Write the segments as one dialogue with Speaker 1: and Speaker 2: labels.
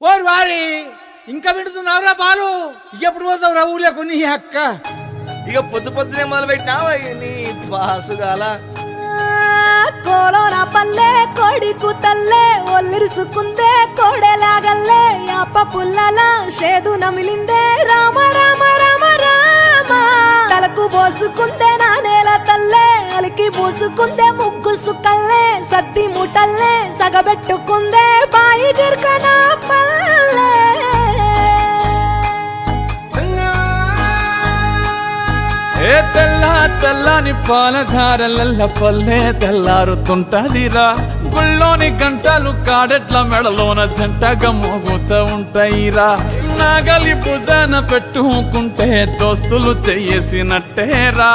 Speaker 1: ఓరి వారి ఇంకా వింటున్నావురా బాలు? ఎప్పుడు పోతావురా ఊళ్ళో నీ అక్క?
Speaker 2: ఇక పొద్దు పొద్దునే మొదలు పెట్టినావా నీ బాసుగాల?
Speaker 3: కోలోన పల్లె కొడికు తల్లే ఒల్లిరుసుకుందే కోడెలాగల్లే యాప పుల్లల షేదు నమిలిందే రామ రామ రామ రామ తలకు పోసుకుందే నా నేల తల్లే అలికి పూసుకుందే ముగ్గు సుక్కల్లే సద్ది ముటల్లే సగబెట్టుకుందే బాయి గిర్కన పల్లె
Speaker 4: ఏ తెల్ల తెల్లని పాలధారలల్ల పల్లె తెల్లారుతుంటదిరా గుళ్ళోని గంటలు కాడెట్ల మెడలోన జంటగా మోగుతూ ఉంటాయిరా నాగలి భుజాన పెట్టుకుంటే దోస్తులు చెయ్యేసినట్టేరా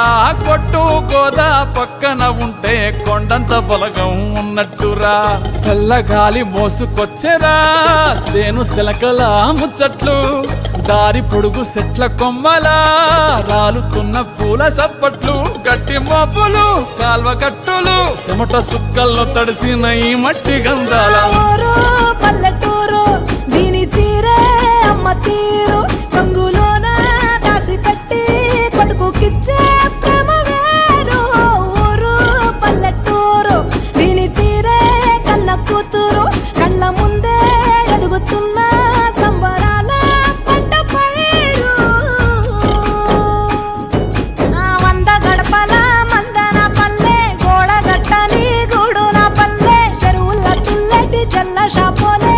Speaker 4: కొట్టు గోదా పక్కన ఉంటే కొండంత బలగం ఉన్నట్టురా చల్లగాలి మోసుకొచ్చెరా సేను శిలకల ముచ్చట్లు దారి పొడుగు చెట్ల కొమ్మలా రాలుతున్న పూల సప్పట్లు గట్టి మోపులు కాల్వ గట్టులు చెమట సుక్కల్లో తడిసిన ఈ మట్టి గంధాల
Speaker 3: ఊరు పల్లెటూరు దీని తీరే అమ్మ తీరు కంగులోన దాసి పెట్టి కొడుకుకిచ్చే ప్రేమ వేరు ఊరు పల్లెటూరు దీని తీరే కన్న కూతురు కళ్ళ ముందే ఎదుగుతున్న సంబరాల పంట పైరు వంద గడపల మందన పల్లె గోడ గట్టని గూడు నా పల్లె చెరువుల తుల్లటి జల్ల షాపోలే